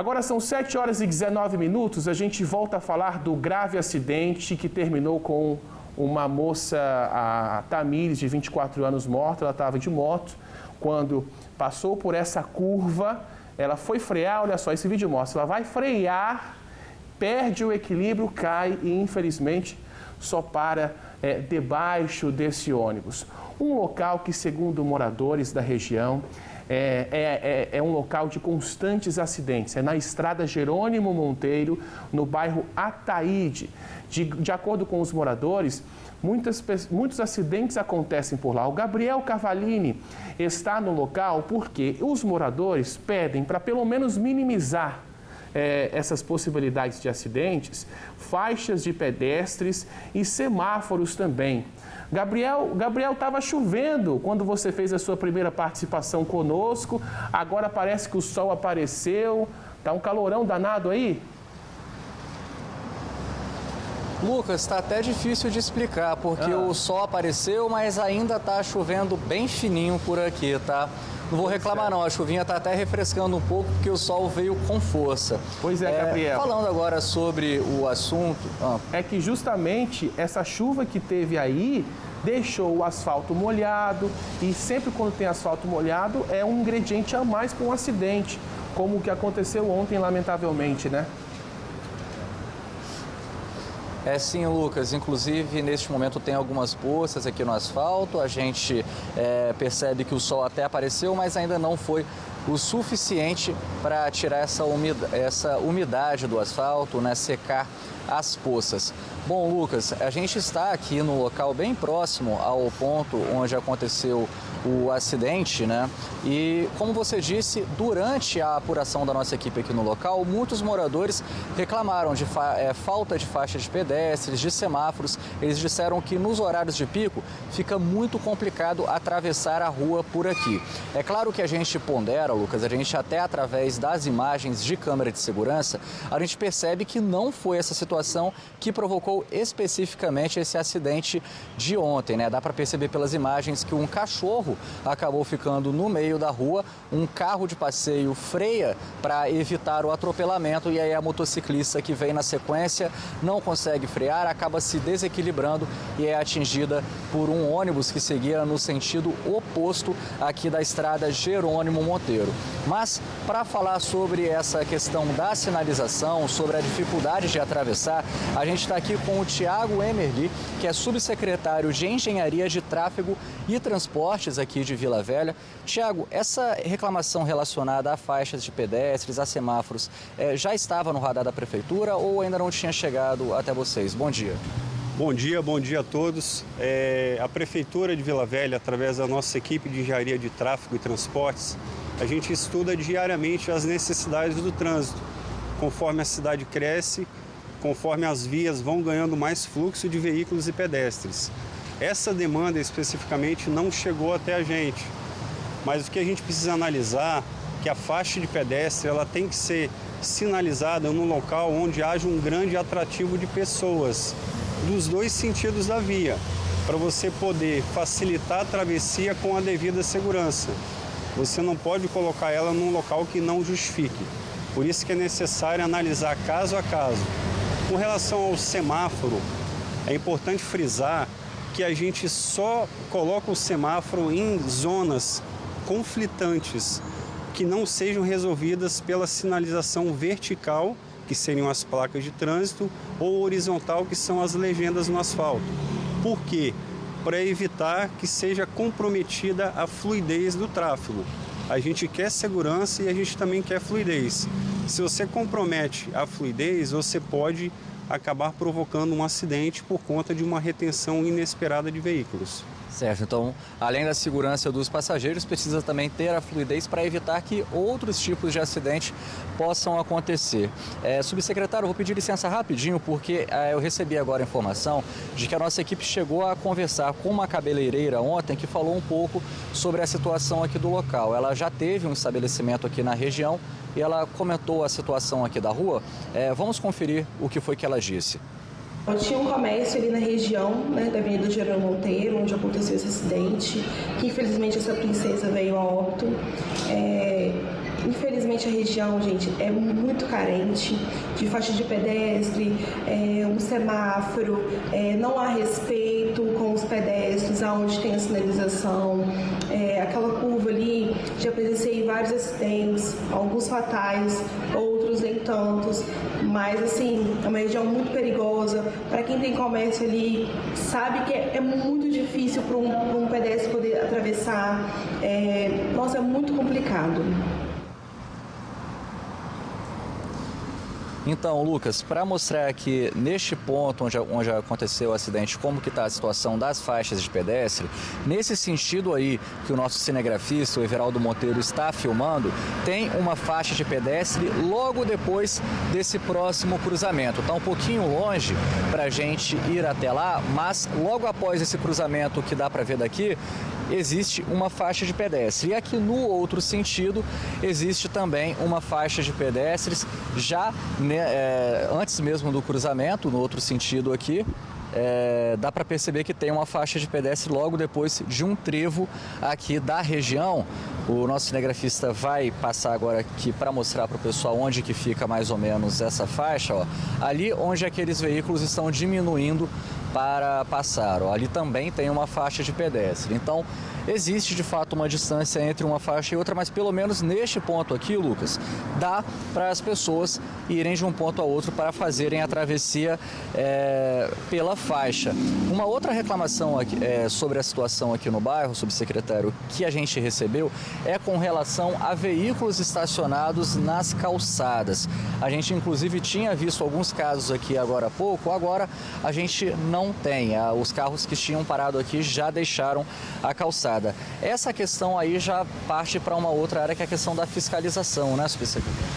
Agora são 7 horas e 19 minutos, a gente volta a falar do grave acidente que terminou com uma moça, a Tamires, de 24 anos, morta. Ela estava de moto, quando passou por essa curva, ela foi frear, olha só, esse vídeo mostra, ela vai frear, perde o equilíbrio, cai e infelizmente só para debaixo desse ônibus. Um local que, segundo moradores da região, é um local de constantes acidentes. É na estrada Jerônimo Monteiro, no bairro Ataíde. De acordo com os moradores, muitos acidentes acontecem por lá. O Gabriel Cavalini está no local porque os moradores pedem para pelo menos minimizar essas possibilidades de acidentes, faixas de pedestres e semáforos também. Gabriel, estava chovendo quando você fez a sua primeira participação conosco, agora parece que o sol apareceu, tá um calorão danado aí? Lucas, está até difícil de explicar, porque o sol apareceu, mas ainda está chovendo bem fininho por aqui, tá? Não vou reclamar não, a chuvinha está até refrescando um pouco, porque o sol veio com força. Pois é, Gabriel. Falando agora sobre o assunto... É que justamente essa chuva que teve aí deixou o asfalto molhado, e sempre quando tem asfalto molhado é um ingrediente a mais para um acidente, como o que aconteceu ontem, lamentavelmente, né? Sim, Lucas. Inclusive, neste momento tem algumas poças aqui no asfalto. A gente percebe que o sol até apareceu, mas ainda não foi o suficiente para tirar essa umidade do asfalto, né, secar as poças. Bom, Lucas, a gente está aqui no local bem próximo ao ponto onde aconteceu o acidente, né? E, como você disse, durante a apuração da nossa equipe aqui no local, muitos moradores reclamaram de falta de faixa de pedestres, de semáforos. Eles disseram que nos horários de pico fica muito complicado atravessar a rua por aqui. É claro que a gente pondera, Lucas, a gente até através das imagens de câmera de segurança, a gente percebe que não foi essa situação que provocou especificamente esse acidente de ontem, né? Dá para perceber pelas imagens que um cachorro acabou ficando no meio da rua, um carro de passeio freia para evitar o atropelamento e aí a motociclista que vem na sequência não consegue frear, acaba se desequilibrando e é atingida por um ônibus que seguia no sentido oposto aqui da estrada Jerônimo Monteiro. Mas para falar sobre essa questão da sinalização, sobre a dificuldade de atravessar, a gente está aqui com o Tiago Emerli, que é subsecretário de Engenharia de Tráfego e Transportes aqui de Vila Velha. Tiago, essa reclamação relacionada a faixas de pedestres, a semáforos, já estava no radar da Prefeitura ou ainda não tinha chegado até vocês? Bom dia. Bom dia a todos. A Prefeitura de Vila Velha, através da nossa equipe de Engenharia de Tráfego e Transportes, a gente estuda diariamente as necessidades do trânsito. Conforme a cidade cresce, conforme as vias vão ganhando mais fluxo de veículos e pedestres. Essa demanda especificamente não chegou até a gente, mas o que a gente precisa analisar é que a faixa de pedestre ela tem que ser sinalizada num local onde haja um grande atrativo de pessoas, dos dois sentidos da via, para você poder facilitar a travessia com a devida segurança. Você não pode colocar ela num local que não justifique. Por isso que é necessário analisar caso a caso. Com relação ao semáforo, é importante frisar que a gente só coloca o semáforo em zonas conflitantes, que não sejam resolvidas pela sinalização vertical, que seriam as placas de trânsito, ou horizontal, que são as legendas no asfalto. Por quê? Para evitar que seja comprometida a fluidez do tráfego. A gente quer segurança e a gente também quer fluidez. Se você compromete a fluidez, você pode acabar provocando um acidente por conta de uma retenção inesperada de veículos. Certo, então, além da segurança dos passageiros, precisa também ter a fluidez para evitar que outros tipos de acidente possam acontecer. Subsecretário, eu vou pedir licença rapidinho, porque eu recebi agora a informação de que a nossa equipe chegou a conversar com uma cabeleireira ontem que falou um pouco sobre a situação aqui do local. Ela já teve um estabelecimento aqui na região e ela comentou a situação aqui da rua. Vamos conferir o que foi que ela disse. Tinha um comércio ali na região, né, da Avenida Jerônimo Monteiro, onde aconteceu esse acidente, que infelizmente essa princesa veio a óbito. Infelizmente a região, gente, é muito carente de faixa de pedestre, um semáforo, não há respeito com os pedestres, aonde tem a sinalização. Aquela curva ali, já presenciei vários acidentes, alguns fatais, outros nem tantos, mas assim, é uma região muito perigosa. Para quem tem comércio ali, sabe que é muito difícil para um pedestre poder atravessar. Nossa, é muito complicado. Então, Lucas, para mostrar aqui neste ponto onde aconteceu o acidente, como que está a situação das faixas de pedestre, nesse sentido aí que o nosso cinegrafista, o Everaldo Monteiro, está filmando, tem uma faixa de pedestre logo depois desse próximo cruzamento. Está um pouquinho longe para a gente ir até lá, mas logo após esse cruzamento que dá para ver daqui, existe uma faixa de pedestre. E aqui no outro sentido, existe também uma faixa de pedestres já antes mesmo do cruzamento, no outro sentido aqui. Dá para perceber que tem uma faixa de pedestre logo depois de um trevo aqui da região. O nosso cinegrafista vai passar agora aqui para mostrar para o pessoal onde que fica mais ou menos essa faixa. Ó. Ali onde aqueles veículos estão diminuindo para passar. Ó. Ali também tem uma faixa de pedestre. Então, existe de fato uma distância entre uma faixa e outra, mas pelo menos neste ponto aqui, Lucas, dá para as pessoas irem de um ponto a outro para fazerem a travessia pela faixa. Uma outra reclamação aqui, sobre a situação aqui no bairro, subsecretário, que a gente recebeu, é com relação a veículos estacionados nas calçadas. A gente, inclusive, tinha visto alguns casos aqui agora há pouco, agora a gente não tem. Os carros que tinham parado aqui já deixaram a calçada. Essa questão aí já parte para uma outra área, que é a questão da fiscalização, né, subsecretário?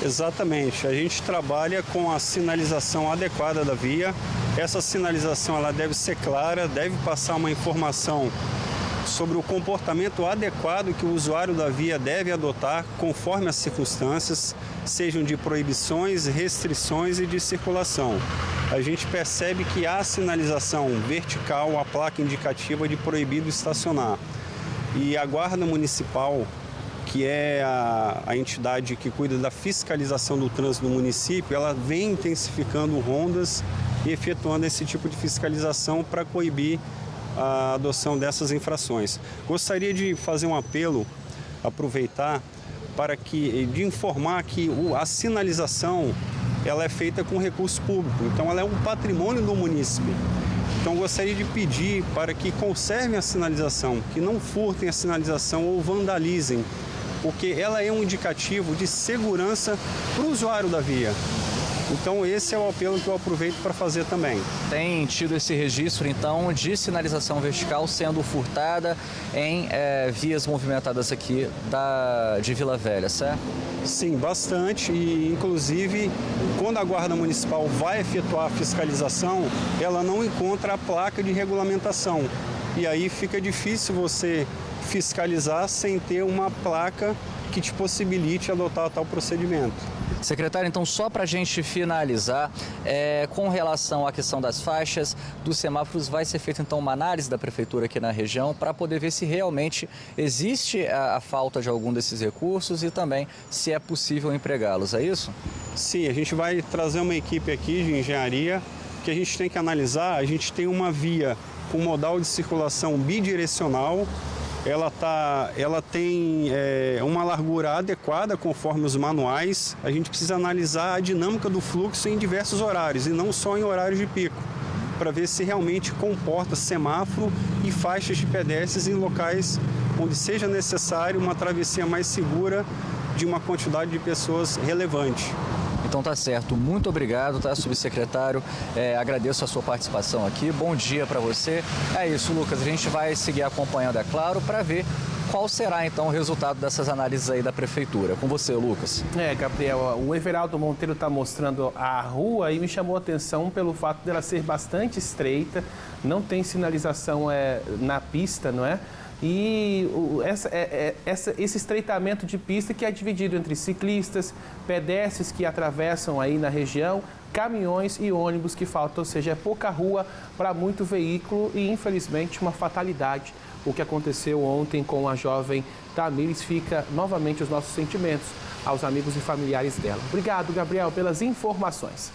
Exatamente. A gente trabalha com a sinalização adequada da via. Essa sinalização ela deve ser clara, deve passar uma informação sobre o comportamento adequado que o usuário da via deve adotar conforme as circunstâncias, sejam de proibições, restrições e de circulação. A gente percebe que há sinalização vertical, a placa indicativa de proibido estacionar. E a Guarda Municipal, que é a entidade que cuida da fiscalização do trânsito no município, ela vem intensificando rondas e efetuando esse tipo de fiscalização para coibir a adoção dessas infrações. Gostaria de fazer um apelo, aproveitar, de informar que a sinalização ela é feita com recurso público, então ela é um patrimônio do município. Então gostaria de pedir para que conservem a sinalização, que não furtem a sinalização ou vandalizem, porque ela é um indicativo de segurança para o usuário da via. Então esse é o apelo que eu aproveito para fazer também. Tem tido esse registro, então, de sinalização vertical sendo furtada em vias movimentadas aqui de Vila Velha, certo? Sim, bastante. E, inclusive, quando a Guarda Municipal vai efetuar a fiscalização, ela não encontra a placa de regulamentação. E aí fica difícil você fiscalizar sem ter uma placa que te possibilite adotar tal procedimento. Secretário, então, só para a gente finalizar, com relação à questão das faixas, dos semáforos, vai ser feita então uma análise da Prefeitura aqui na região para poder ver se realmente existe a falta de algum desses recursos e também se é possível empregá-los, é isso? Sim, a gente vai trazer uma equipe aqui de engenharia que a gente tem que analisar. A gente tem uma via com modal de circulação bidirecional. Ela tem uma largura adequada conforme os manuais. A gente precisa analisar a dinâmica do fluxo em diversos horários e não só em horários de pico, para ver se realmente comporta semáforo e faixas de pedestres em locais onde seja necessário uma travessia mais segura de uma quantidade de pessoas relevante. Então tá certo, muito obrigado, tá, subsecretário, agradeço a sua participação aqui, bom dia para você. É isso, Lucas, a gente vai seguir acompanhando, é claro, para ver qual será então o resultado dessas análises aí da Prefeitura. Com você, Lucas. Gabriel, o Everaldo Monteiro está mostrando a rua e me chamou a atenção pelo fato dela ser bastante estreita, não tem sinalização na pista, não é? E esse estreitamento de pista que é dividido entre ciclistas, pedestres que atravessam aí na região, caminhões e ônibus que faltam, ou seja, é pouca rua para muito veículo e, infelizmente, uma fatalidade o que aconteceu ontem com a jovem Tamires. Fica novamente os nossos sentimentos aos amigos e familiares dela. Obrigado, Gabriel, pelas informações.